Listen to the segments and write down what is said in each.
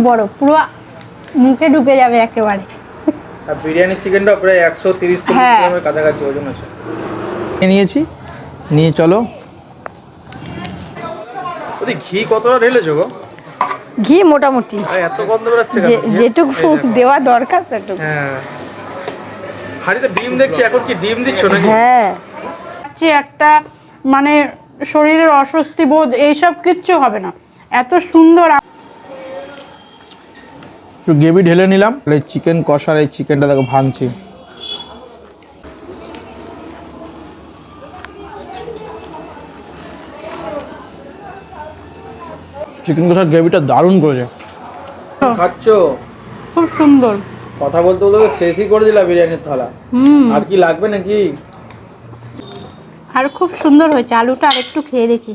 বড় পুরো মুখে ঢুকে যাবে একেবারে। আর বিরিয়ানি চিকেনটা প্রায় 130 গ্রামের কাছাকাছি ওজন আছে। নিয়েছি, নিয়ে চলো। ওদি ঘি কতটা ঢেলেছো গো? ঘি মোটামুটি এত গন্ধ বেরোচ্ছে কেন? যেটুকু দেওয়া দরকার সেটুকু। হ্যাঁ, হাড়িতে ডিম দেখছি, এখন কি ডিম দিচ্ছ নাকি? হ্যাঁ, একটা মানে শরীরের অস্বস্তি বোধ এইসব কিচ্ছু হবে না, এত সুন্দর। একটু গ্রেভি ঢেলে নিলাম। চিকেন কষার এই চিকেনটা দেখো ভাঙছি। চিকেন কষার গ্রেভিটা দারুণ করেছে। খাচ্ছো? খুব সুন্দর। কথা বলতে বলতে শেষই করে দিলা বিরিয়ানির থালা। আর কি লাগবে নাকি? আর খুব সুন্দর হয়েছে। আলুটা আরেকটু খেয়ে দেখি।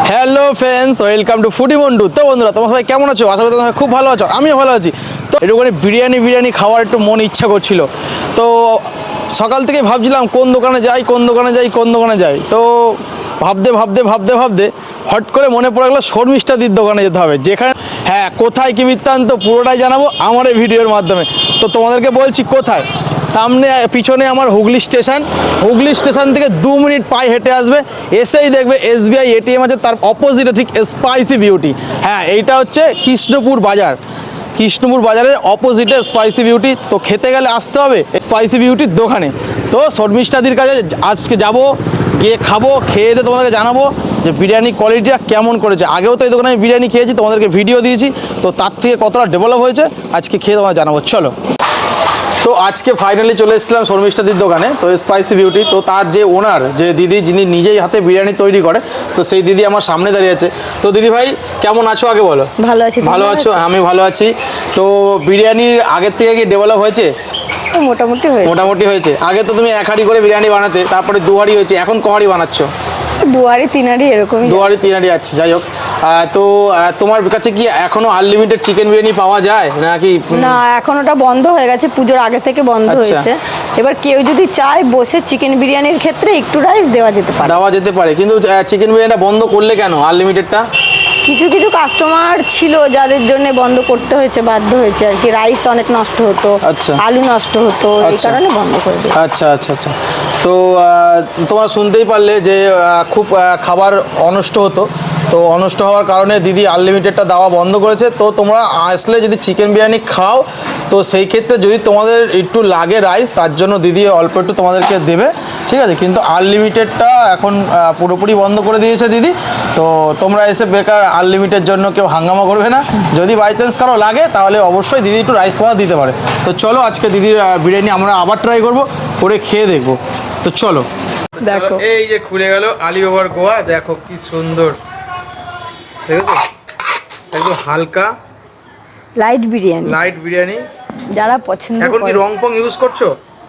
Hello friends, welcome to foodie Mondu. তো বন্ধুরা, তোমরা সবাই কেমন আছো? আশা করি তোমরা খুব ভালো আছো, আমিও ভালো আছি। তো একটুখানি বিরিয়ানি খাওয়ার একটু মন ইচ্ছা করছিল। তো সকাল থেকে ভাবছিলাম কোন দোকানে যাই। তো ভাবতে হট করে মনে পড়ে গেলো শর্মিষ্ঠাদির দোকানে যেতে হবে, যেখানে হ্যাঁ, কোথায় কি বৃত্তান্ত পুরোটাই জানাবো আমার এই ভিডিওর মাধ্যমে। তো তোমাদেরকে বলছি কোথায়। সামনে পিছনে আমার হুগলি স্টেশন থেকে 2 মিনিট পায়ে হেঁটে আসবে, এসেই দেখবে SBI ATM আছে, তার অপোজিটে ঠিক স্পাইসি বিউটি। হ্যাঁ, এইটা হচ্ছে কৃষ্ণপুর বাজারের অপোজিটে স্পাইসি বিউটি। তো খেতে গেলে আসতে হবে স্পাইসি বিউটির দোকানে। তো শর্মিষ্ঠাদির কাছে আজকে যাব, গিয়ে খাবো, খেয়ে দিয়ে তোমাদেরকে জানাবো যে বিরিয়ানি কোয়ালিটিটা কেমন করেছে। আগেও তো এই দোকানে আমি বিরিয়ানি খেয়েছি, তোমাদেরকে ভিডিও দিয়েছি। তো তার থেকে কতটা ডেভেলপ হয়েছে আজকে খেয়ে তোমাদের জানাবো। চলো। তো আজকে ফাইনালি চলে এসেছিলাম শর্মিষ্ঠাদির দোকানে, তো স্পাইসি বিউটি। তো তার যে ওনার, যে দিদি, যিনি নিজেই হাতে বিরিয়ানি তৈরি করে, তো সেই দিদি আমার সামনে দাঁড়িয়ে আছে। তো দিদি ভাই কেমন আছো আগে বলো? ভালো আছি। ভালো আছো? আমি ভালো আছি। তো বিরিয়ানির আগের থেকে কি ডেভেলপ হয়েছে? মোটামুটি হয়েছে। আগে তো তুমি 1 হাঁড়ি করে বিরিয়ানি বানাতে, তারপরে 2 হাঁড়ি হয়েছে, এখন ক হাঁড়ি বানাচ্ছ? 2 হাঁড়ি 3 হাঁড়ি এরকম। 2 হাঁড়ি 3 হাঁড়ি আছে। যাই হোক, তো তোমার কাছে কি এখনো আনলিমিটেড চিকেন বিরিয়ানি পাওয়া যায় নাকি? না, এখন ওটা বন্ধ হয়ে গেছে, পুজোর আগে থেকে বন্ধ হয়েছে। এবার কেউ যদি চায় বসে চিকেন বিরিয়ানির ক্ষেত্রে একটু রাইস দেওয়া যেতে পারে। কিন্তু চিকেন বিরিয়ানিটা বন্ধ করলে কেন আনলিমিটেডটা? কিছু কাস্টমার ছিল যাদের জন্য বন্ধ করতে হয়েছে, বাধ্য হয়েছে আর কি। রাইস অনেক নষ্ট হতো, আলু নষ্ট হতো, এই কারণে বন্ধ করে দিয়েছে। আচ্ছা। তো তোমরা শুনতেই পারলে যে খুব খাবার অনষ্ট হতো। তো অনষ্ট হওয়ার কারণে দিদি আনলিমিটেডটা দেওয়া বন্ধ করেছে। তো তোমরা আসলে যদি চিকেন বিরিয়ানি খাও, তো সেই ক্ষেত্রে যদি তোমাদের একটু লাগে রাইস, তার জন্য দিদি অল্প একটু তোমাদেরকে দেবে, ঠিক আছে? কিন্তু আনলিমিটেডটা এখন পুরোপুরি বন্ধ করে দিয়েছে দিদি। তো তোমরা এসে বেকার আনলিমিটেড জন্য কেউ হাঙ্গামা করবে না। যদি বাই চান্স কারো লাগে, তাহলে অবশ্যই দিদি একটু রাইস তোমার দিতে পারে। তো চলো, আজকে দিদির বিরিয়ানি আমরা আবার ট্রাই করবো, করে খেয়ে দেখবো। তো চলো। দেখো, এই যে খুলে গেল আলিবাবার গোয়া, দেখো কি সুন্দর, দেখো একদম হালকা লাইট বিরিয়ানি যারা পছন্দ এখন কি রং ফং ইউজ করছো?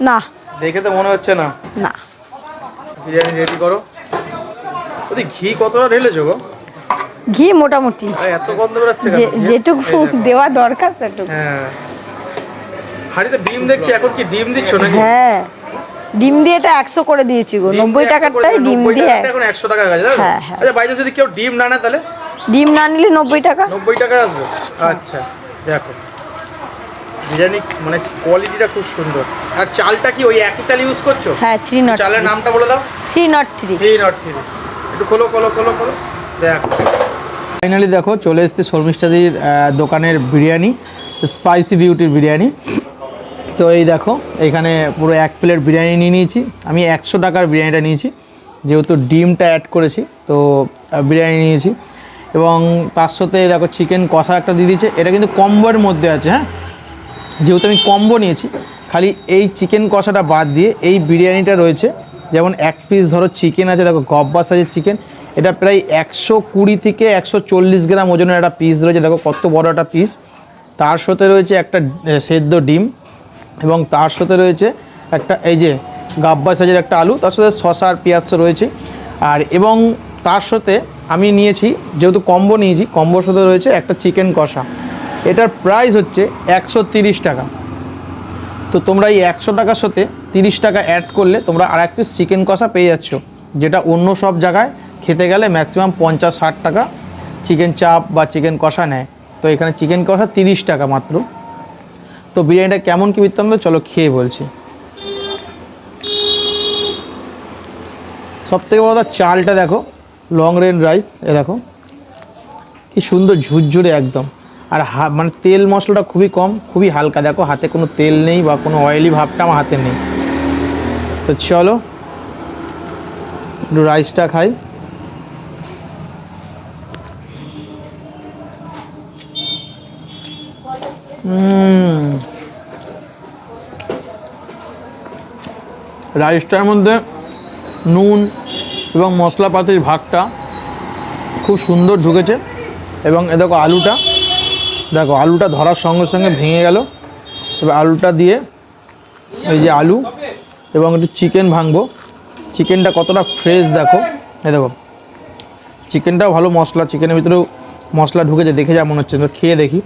না, দেখে তো মনে হচ্ছে না। বিরিয়ানি রেডি করো। ওদি ঘি কতটা ঢেলেছো গো? ঘি মোটামুটি এত গন্ধ বেরোচ্ছে কেন? যেটুকু দেওয়া দরকার সেটুকু। হ্যাঁ, হাড়িতে ডিম দেখছি, এখন কি ডিম দিচ্ছ নাকি? হ্যাঁ, ডিম দিয়ে এটা 100 করে দিয়েছি গো। 90 টাকারটাই ডিম দিয়ে এখন 100 টাকা গেছে। হ্যাঁ। আচ্ছা, বাইরে যদি কেউ ডিম না নেয় তাহলে? ডিম না নিলে 90 টাকা আসবে। আচ্ছা, দেখো বিরিয়ানি মানে কোয়ালিটিটা খুব সুন্দর। আর চালটা কি ওই একই চাল ইউজ করছো? হ্যাঁ, 303। চালের নামটা বলে দাও। 303। একটু খোলো। দেখো ফাইনালি দেখো চলে এসেছে শর্মিষ্ঠাদির দোকানের বিরিয়ানি, স্পাইসি বিউটির বিরিয়ানি। তো এই দেখো, এখানে পুরো 1 প্লেট বিরিয়ানি নিয়ে নিয়েছি। আমি 100 টাকার বিরিয়ানিটা নিয়েছি, যেহেতু ডিমটা অ্যাড করেছি। তো বিরিয়ানি নিয়েছি, এবং তার সাথে দেখো চিকেন কষা একটা দিয়ে দিয়েছে। এটা কিন্তু কম্বোর মধ্যে আছে। হ্যাঁ, যেহেতু আমি কম্বো নিয়েছি, খালি এই চিকেন কষাটা বাদ দিয়ে এই বিরিয়ানিটা রয়েছে। যেমন 1 পিস ধরো চিকেন আছে, দেখো গব্বা সাইজের চিকেন। এটা প্রায় 120 থেকে 140 গ্রাম ওজনের একটা পিস রয়েছে, দেখো কত বড় একটা পিস। তার সাথে রয়েছে একটা সেদ্ধ ডিম, এবং তার সাথে রয়েছে একটা এই যে গাব্বা সাইজের একটা আলু, তার সাথে শসা আর পেঁয়াজ রয়েছে। আর এবং তার সাথে আমি নিয়েছি, যেহেতু কম্বো নিয়েছি, কম্বোর সাথে রয়েছে একটা চিকেন কষা। এটার প্রাইস হচ্ছে 130 টাকা। তো তোমরা এই 100 টাকার সাথে 30 টাকা অ্যাড করলে তোমরা আর 1 পিস চিকেন কষা পেয়ে যাচ্ছ, যেটা অন্য সব জায়গায় খেতে গেলে ম্যাক্সিমাম 50-60 টাকা চিকেন চাপ বা চিকেন কষা নেয়, তো এখানে চিকেন কষা 30 টাকা মাত্র। তো বিরিয়ানিটা কেমন কী বৃত্তান্ত চলো খেয়ে বলছি। সবথেকে বড় কথা চালটা দেখো, লং রেঞ্জ রাইস, এ দেখো কি সুন্দর ঝুরঝুরে একদম। আর মানে তেল মশলাটা খুবই কম, খুবই হালকা, দেখো হাতে কোনো তেল নেই বা কোনো অয়েলি ভাবটা আমার হাতে নেই। তো চলো একটু রাইসটা খাই। রাইসটার মধ্যে নুন এবং মশলাপাতির ভাগটা খুব সুন্দর ঢুকেছে। এবং এ দেখো আলুটা, দেখো আলুটা ধরার সঙ্গে সঙ্গে ভেঙে গেল। এবার আলুটা দিয়ে এই যে আলু এবং একটু চিকেন ভাঙবো। চিকেনটা কতটা ফ্রেশ দেখো, এই দেখো চিকেনটাও ভালো মশলা, চিকেনের ভিতরেও মশলা ঢুকেছে দেখে যা মনে হচ্ছে। তো খেয়ে দেখি।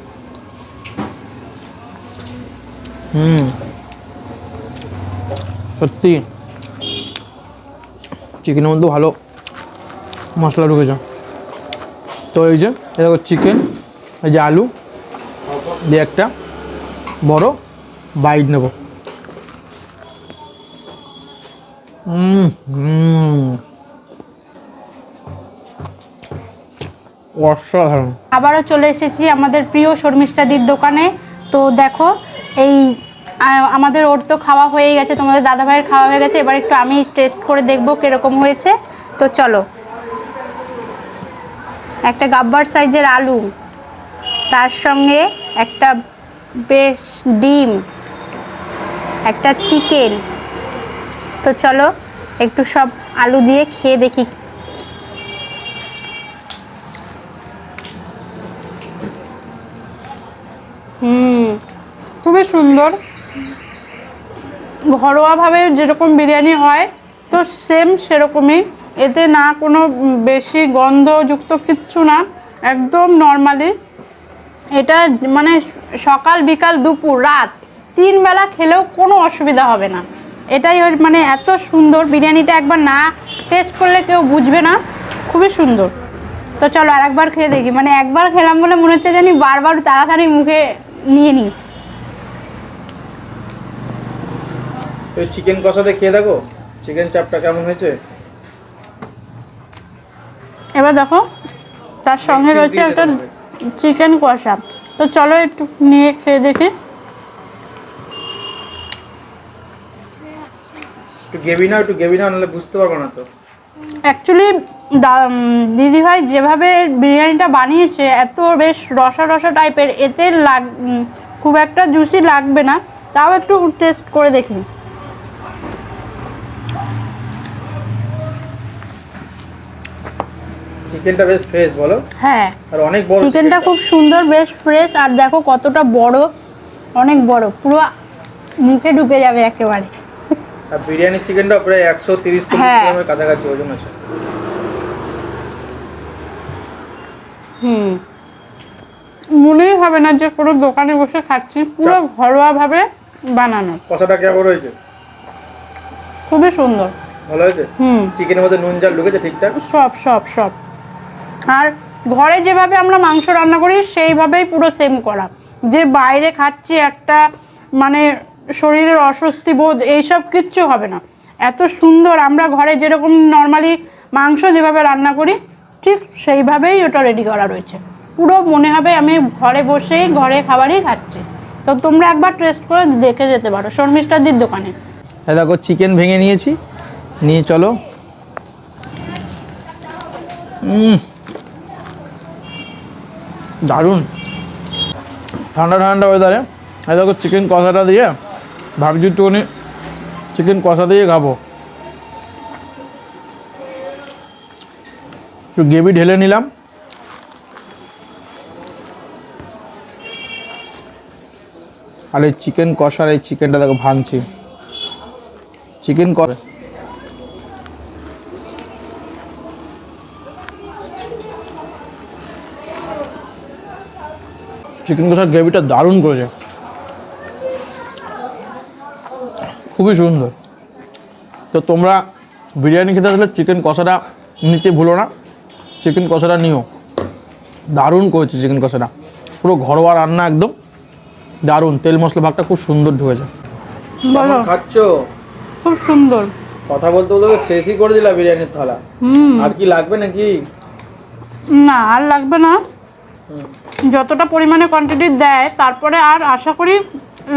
সত্যি চিকেনের মধ্যে ভালো মশলা ঢুকেছে। তো এই যে দেখো চিকেন, এই যে আলু দিয়ে একটা বড় বাইট নেব। অসাধারণ। আবারও চলে এসেছি আমাদের প্রিয় শর্মিষ্ঠাদির দোকানে। তো দেখো এই আমাদের ওর তো খাওয়া হয়ে গেছে, তোমাদের দাদা ভাইয়ের খাওয়া হয়ে গেছে, এবার একটু আমি টেস্ট করে দেখবো কিরকম হয়েছে। তো চলো, একটা গাব্বার সাইজের আলু, তার সঙ্গে একটা বেশ ডিম, একটা চিকেন। তো চলো একটু সব আলু দিয়ে খেয়ে দেখি। খুবই সুন্দর, ঘরোয়াভাবে যেরকম বিরিয়ানি হয় তো সেম সেরকমই। এতে না কোনো বেশি গন্ধযুক্ত কিচ্ছু না, একদম নর্মালি। এটা মানে সকাল বিকাল দুপুর রাত 3 বেলা খেলেও কোনো অসুবিধা হবে না। এটাই মানে এত সুন্দর বিরিয়ানিটা, একবার না টেস্ট করলে কেউ বুঝবে না, খুবই সুন্দর। তো চলো আর একবার খেয়ে দেখি। মানে একবার খেলাম বলে মনে হচ্ছে জানি বারবার তাড়াতাড়ি মুখে নিয়ে নিই। চিকেন কষাতে খেয়ে দেখো চিকেন চাপটা কেমন হয়েছে। এবার দেখো তার সঙ্গে রয়েছে একটা চিকেন কষা। তো চলো একটু নিয়ে খেয়ে দেখি। একটু গেবি না নাহলে বুঝতে পারবো না। তো অ্যাকচুয়ালি দিদিভাই যেভাবে বিরিয়ানিটা বানিয়েছে এত বেশ রসা রসা টাইপের, এতে খুব একটা জুসি লাগবে না, তাও একটু টেস্ট করে দেখি। চিকেনটা বেশ ফ্রেশ বলো। হ্যাঁ, আর অনেক বড় চিকেনটা খুব সুন্দর, বেশ ফ্রেশ। আর দেখো কতটা বড়, অনেক বড়, পুরো মুখে ঢুকে যাবে একেবারে। আর বিরিয়ানির চিকেনটা প্রায় 130 গ্রামের কাছাকাছি ওজন আছে। মনেই হবে না যে কোনো দোকানে বসে খাচ্ছি, পুরো ঘরোয়া ভাবে বানানো। কষাটা কেমন হয়েছে? খুবই সুন্দর, ভালো হয়েছে। চিকেনের মধ্যে নুন ঝাল ঢুকেছে ঠিকঠাক সব সব সব। আর ঘরে যেভাবে আমরা মাংস রান্না করি সেইভাবেই পুরো সেম করা। যে বাইরে খাচ্ছি একটা মানে শরীরের অস্বস্তি বোধ, এইসব কিচ্ছু হবে না। এত সুন্দর আমরা ঘরে যেরকম নর্মালি মাংস যেভাবে রান্না করি ঠিক সেইভাবেই ওটা রেডি করা রয়েছে। পুরো মনে হবে আমি ঘরে বসেই ঘরে খাবারই খাচ্ছি। তো তোমরা একবার টেস্ট করে দেখে যেতে পারো শর্মিষ্ঠাদির দোকানে। দেখো চিকেন ভেঙে নিয়েছি, নিয়ে চলো। দারুণ ঠান্ডা ঠান্ডা ওয়েদারে। দেখো চিকেন কষাটা দিয়ে ভাবছি একটুখানি চিকেন কষা দিয়ে খাবো। একটু গ্রেভি ঢেলে নিলাম। আর এই চিকেন কষার এই চিকেনটা দেখো ভাঙছি। চিকেন কষা চিকেন কষার গ্রেভিটা দারুণ করেছে, খুবই সুন্দর। তো তোমরা বিরিয়ানি খেতে আসলে চিকেন কষাটা নিতে ভুলো না, চিকেন কষাটা নিও। দারুণ করেছে চিকেন কষাটা, পুরো ঘরোয়া রান্না একদম দারুণ, তেল মশলা ভাগটা খুব সুন্দর ঢুকেছে। বলো, খাচ্ছ? খুব সুন্দর। কথা বলতে বলতে শেষই করে দিলা বিরিয়ানির থালা। আর কি লাগবে নাকি? না আর লাগবে না, যতটা পরিমাণে কোয়ান্টিটি দেয় তারপরে আর আশা করি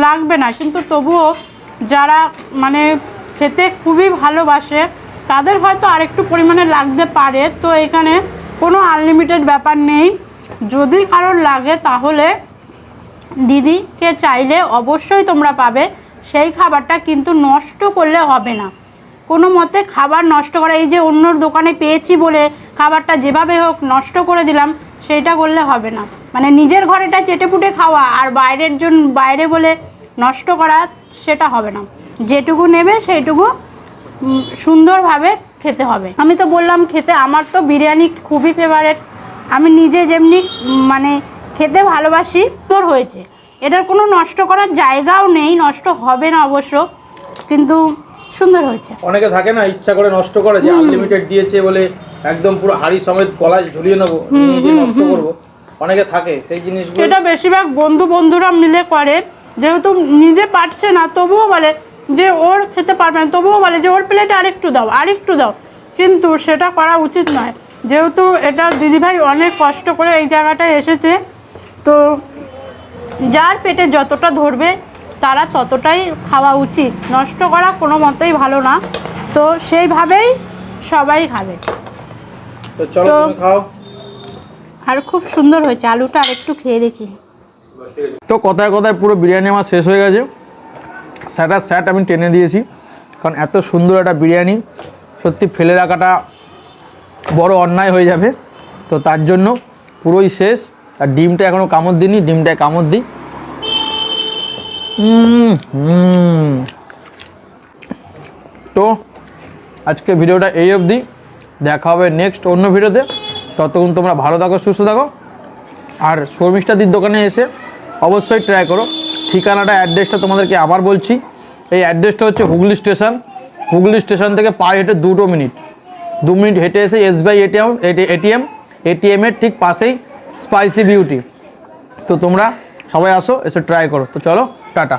লাগবে না, কিন্তু তবুও যারা মানে খেতে খুবই ভালোবাসে তাদের হয়তো আরেকটু পরিমাণে লাগতে পারে। তো এখানে কোনো আনলিমিটেড ব্যাপার নেই, যদি কারোর লাগে তাহলে দিদিকে চাইলে অবশ্যই তোমরা পাবে। সেই খাবারটা কিন্তু নষ্ট করলে হবে না, কোনো মতে খাবার নষ্ট করা, এই যে অন্যর দোকানে পেয়েছি বলে খাবারটা যেভাবে হোক নষ্ট করে দিলাম, সেইটা করলে হবে না। মানে নিজের ঘরেটা চেটেপুটে খাওয়া আর বাইরের জন্য বাইরে বলে নষ্ট করা, সেটা হবে না। যেটুকু নেবে সেইটুকু সুন্দরভাবে খেতে হবে। আমি তো বললাম খেতে, আমার তো বিরিয়ানি খুবই ফেভারেট, আমি নিজে যেমনি মানে খেতে ভালোবাসি। তোর হয়েছে, এটার কোনো নষ্ট করার জায়গাও নেই, নষ্ট হবে না অবশ্য, কিন্তু সুন্দর হয়েছে। অনেকে থাকে না ইচ্ছা করে নষ্ট করে, যে আনলিমিটেড দিয়েছে বলে একদম পুরো হাড়ি সমেত গলায় ঝুলিয়ে নেবো, নিজে নষ্ট করবো, অনেকে থাকে সেই জিনিসগুলো। এটা বেশিরভাগ বন্ধুরা মিলে করে, যেহেতু নিজে পারছে না তবুও বলে যে ওর খেতে পারবে না, তবুও বলে যে ওর প্লেটে আরেকটু দাও, কিন্তু সেটা করা উচিত নয়। যেহেতু এটা দিদিভাই অনেক কষ্ট করে এই জায়গাটায় এসেছে, তো যার পেটে যতটা ধরবে তারা ততটাই খাওয়া উচিত, নষ্ট করা কোনো মতেই ভালো না। তো সেইভাবেই সবাই খাবে। তো চলো তুমি খাও। আর খুব সুন্দর হয়েছে, আলুটা আরেকটু খেয়ে দেখি। তো কথায় কথায় পুরো বিরিয়ানি আমার শেষ হয়ে গেছে, স্যাট আমি টেনে দিয়েছি, কারণ এত সুন্দর একটা বিরিয়ানি সত্যি ফেলে রাখাটা বড় অন্যায় হয়ে যাবে। তো তার জন্য পুরোই শেষ। আর ডিমটা এখনও কামড় দিইনি, ডিমটায় কামড় দিই। তো আজকে ভিডিওটা এই অবধি, দেখা হবে নেক্সট অন্য ভিডিওতে। ততক্ষণ তোমরা ভালো থাকো, সুস্থ থাকো। আর শর্মিষ্ঠাদির দোকানে এসে অবশ্যই ট্রাই করো। ঠিকানাটা, অ্যাড্রেসটা তোমাদেরকে আবার বলছি। এই অ্যাড্রেসটা হচ্ছে হুগলি স্টেশন। হুগলি স্টেশন থেকে পায়ে হেঁটে 2 মিনিট হেঁটে এসে SBI এটিএমের ঠিক পাশেই স্পাইসি বিউটি। তো তোমরা সবাই আসো, এসে ট্রাই করো। তো চলো, টাটা।